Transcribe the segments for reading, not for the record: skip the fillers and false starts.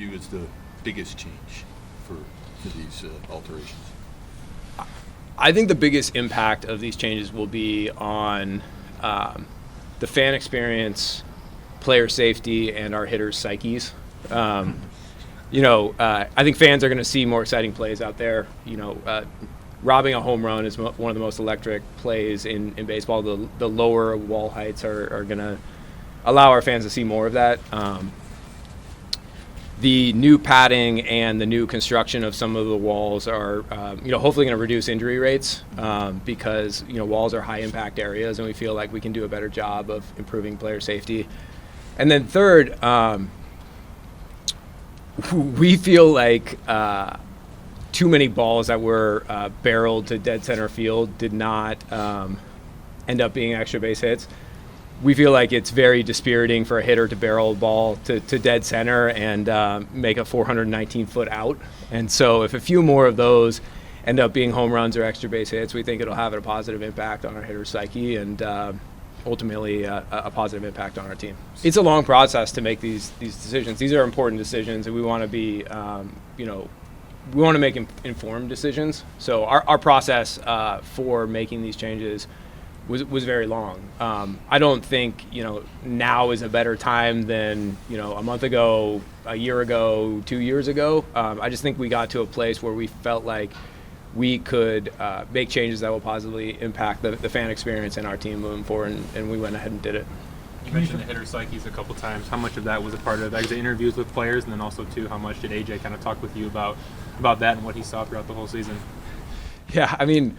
view as the biggest change for these alterations? I think the biggest impact of these changes will be on the fan experience, player safety, and our hitters' psyches. I think fans are going to see more exciting plays out there. Robbing a home run is one of the most electric plays in baseball. The lower wall heights are going to allow our fans to see more of that. The new padding and the new construction of some of the walls are, hopefully going to reduce injury rates because, walls are high-impact areas, and we feel like we can do a better job of improving player safety. And then third, we feel like too many balls that were barreled to dead center field did not end up being extra base hits. We feel like it's very dispiriting for a hitter to barrel a ball to dead center and make a 419-foot out. And so if a few more of those end up being home runs or extra base hits, we think it'll have a positive impact on our hitter's psyche and ultimately a positive impact on our team. It's a long process to make these decisions. These are important decisions, and we want to be, we want to make informed decisions. So our process for making these changes was very long. I don't think now is a better time than a month ago, a year ago, 2 years ago. I just think we got to a place where we felt like we could make changes that will positively impact the fan experience and our team moving forward, and we went ahead and did it. You mentioned the hitter psyches a couple times. How much of that was a part of exit interviews with players, and then also too, how much did AJ kind of talk with you about that and what he saw throughout the whole season? Yeah, I mean,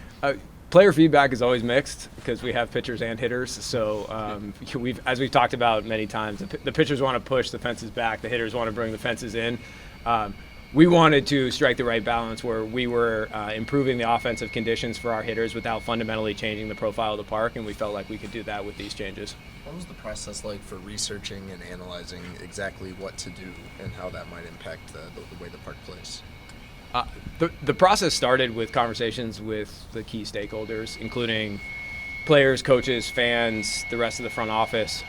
player feedback is always mixed because we have pitchers and hitters. So as we've talked about many times, the pitchers want to push the fences back, the hitters want to bring the fences in. We wanted to strike the right balance where we were improving the offensive conditions for our hitters without fundamentally changing the profile of the park, and we felt like we could do that with these changes. What was the process like for researching and analyzing exactly what to do and how that might impact the way the park plays? The process started with conversations with the key stakeholders, including players, coaches, fans, the rest of the front office.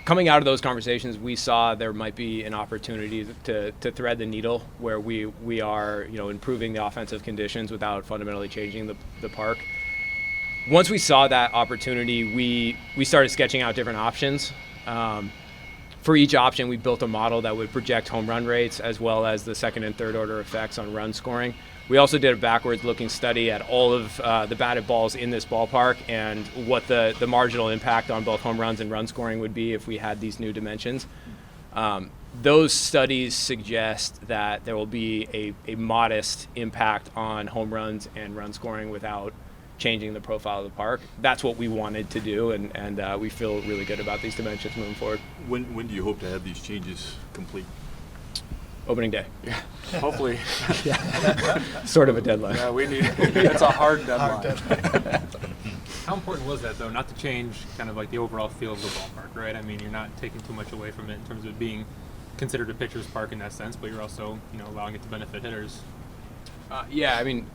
Coming out of those conversations, we saw there might be an opportunity to thread the needle where we are improving the offensive conditions without fundamentally changing the park. Once we saw that opportunity, we started sketching out different options. For each option, we built a model that would project home run rates as well as the second and third order effects on run scoring. We also did a backwards-looking study at all of the batted balls in this ballpark and what the marginal impact on both home runs and run scoring would be if we had these new dimensions. Those studies suggest that there will be a modest impact on home runs and run scoring without changing the profile of the park. That's what we wanted to do, and we feel really good about these dimensions moving forward. When do you hope to have these changes complete? Opening day. Yeah, hopefully. Sort of a deadline. Yeah, we need it. It's a hard deadline. How important was that, though, not to change kind of like the overall feel of the ballpark, right? I mean, you're not taking too much away from it in terms of it being considered a pitcher's park in that sense, but you're also, allowing it to benefit hitters. Yeah, I mean,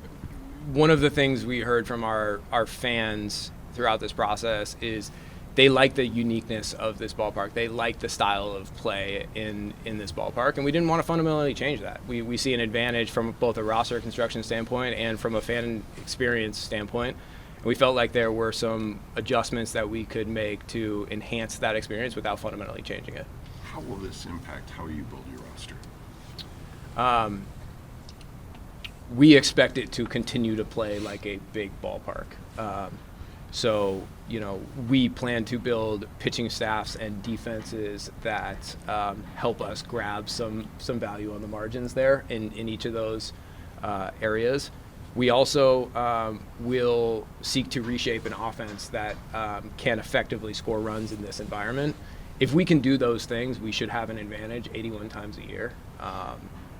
one of the things we heard from our fans throughout this process is they like the uniqueness of this ballpark. They like the style of play in this ballpark, and we didn't want to fundamentally change that. We see an advantage from both a roster construction standpoint and from a fan experience standpoint. And we felt like there were some adjustments that we could make to enhance that experience without fundamentally changing it. How will this impact how you build your roster? We expect it to continue to play like a big ballpark. So, we plan to build pitching staffs and defenses that help us grab some value on the margins there in each of those areas. We also will seek to reshape an offense that can effectively score runs in this environment. If we can do those things, we should have an advantage 81 times a year.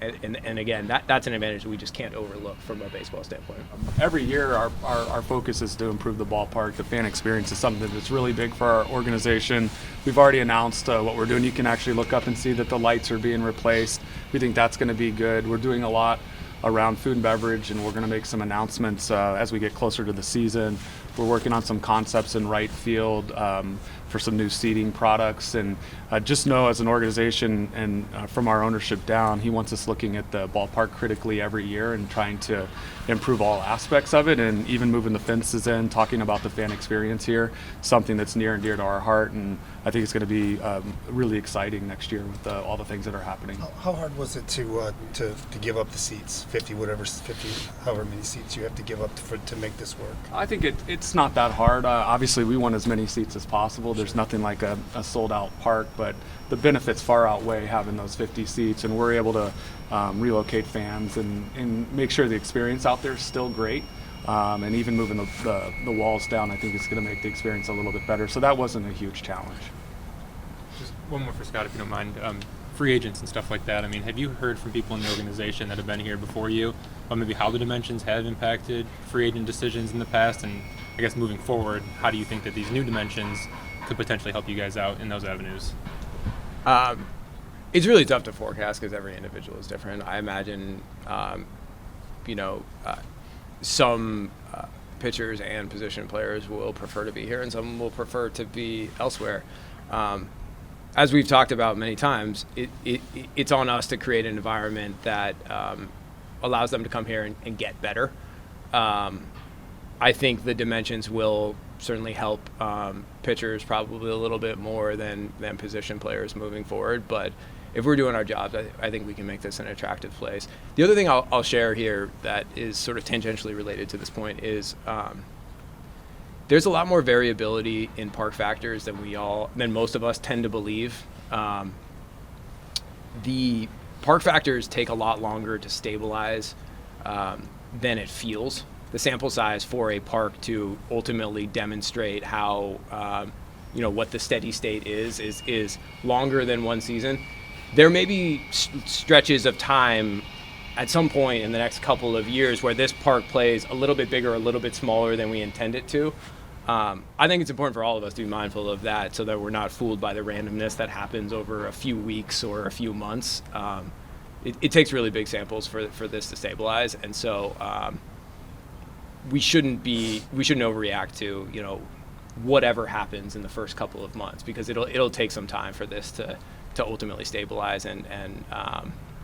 And again, that's an advantage that we just can't overlook from a baseball standpoint. Every year, our focus is to improve the ballpark. The fan experience is something that's really big for our organization. We've already announced what we're doing. You can actually look up and see that the lights are being replaced. We think that's going to be good. We're doing a lot around food and beverage, and we're going to make some announcements as we get closer to the season. We're working on some concepts in right field for some new seating products, and just know as an organization and from our ownership down, he wants us looking at the ballpark critically every year and trying to improve all aspects of it, and even moving the fences in, talking about the fan experience here, something that's near and dear to our heart, and I think it's going to be really exciting next year with all the things that are happening. How hard was it to give up the seats, 50, however many seats you have to give up to make this work? I think it's not that hard. Obviously, we want as many seats as possible. There's nothing like a sold-out park, but the benefits far outweigh having those 50 seats, and we're able to relocate fans and make sure the experience out there is still great. And even moving the walls down, I think it's going to make the experience a little bit better. So that wasn't a huge challenge. Just one more for Scott, if you don't mind. Free agents and stuff like that. I mean, have you heard from people in the organization that have been here before you about maybe how the dimensions have impacted free agent decisions in the past? And I guess moving forward, how do you think that these new dimensions could potentially help you guys out in those avenues? It's really tough to forecast because every individual is different. I imagine, some pitchers and position players will prefer to be here and some will prefer to be elsewhere. As we've talked about many times, it's on us to create an environment that allows them to come here and get better. I think the dimensions will certainly help pitchers probably a little bit more than position players moving forward, but if we're doing our jobs, I think we can make this an attractive place. The other thing I'll share here that is sort of tangentially related to this point is there's a lot more variability in park factors than most of us tend to believe. The park factors take a lot longer to stabilize than it feels. The sample size for a park to ultimately demonstrate how what the steady state is longer than one season. There may be stretches of time at some point in the next couple of years where this park plays a little bit bigger, a little bit smaller than we intend it to. I think it's important for all of us to be mindful of that so that we're not fooled by the randomness that happens over a few weeks or a few months. It takes really big samples for this to stabilize, and so we shouldn't overreact to whatever happens in the first couple of months, because it'll take some time for this to ultimately stabilize and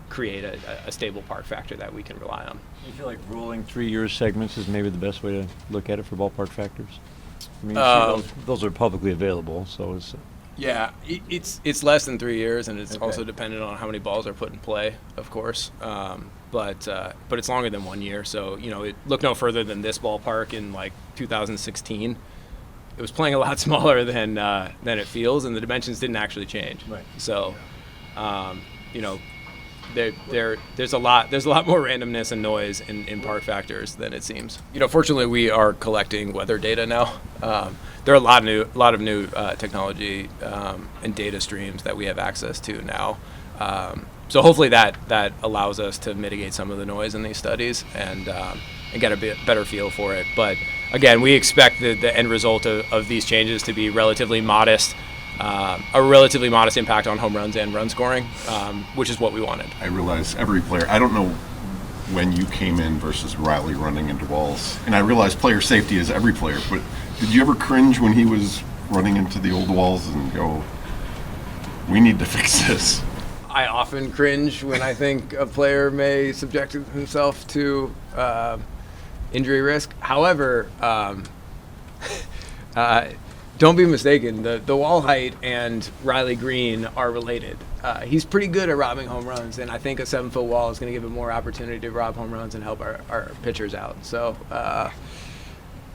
create a stable park factor that we can rely on. You feel like rolling 3-year segments is maybe the best way to look at it for ballpark factors? I mean, you see those are publicly available, so it's... Yeah, it's less than 3 years, and it's also dependent on how many balls are put in play, of course. But it's longer than 1 year, so look no further than this ballpark in like 2016. It was playing a lot smaller than it feels, and the dimensions didn't actually change. Right. So, there's a lot more randomness and noise in park factors than it seems. Fortunately, we are collecting weather data now. There are a lot of new technology and data streams that we have access to now. So hopefully that allows us to mitigate some of the noise in these studies and get a bit better feel for it. But again, we expect the end result of these changes to be relatively modest. A relatively modest impact on home runs and run scoring, which is what we wanted. I realize every player, I don't know when you came in versus Riley running into walls, and I realize player safety is every player, but did you ever cringe when he was running into the old walls and go, we need to fix this? I often cringe when I think a player may subject himself to injury risk. However, don't be mistaken, the wall height and Riley Green are related. He's pretty good at robbing home runs, and I think a 7-foot wall is going to give him more opportunity to rob home runs and help our pitchers out. So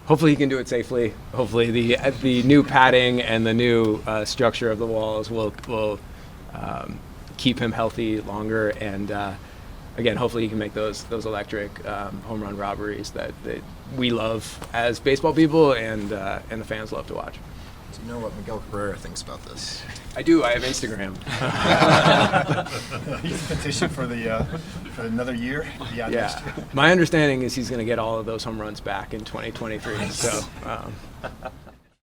hopefully he can do it safely. Hopefully the new padding and the new structure of the walls will keep him healthy longer, and again, hopefully he can make those electric home run robberies that we love as baseball people and the fans love to watch. Do you know what Miguel Cabrera thinks about this? I do. I have Instagram. He's petitioned for another year beyond next year. My understanding is he's going to get all of those home runs back in 2023. So.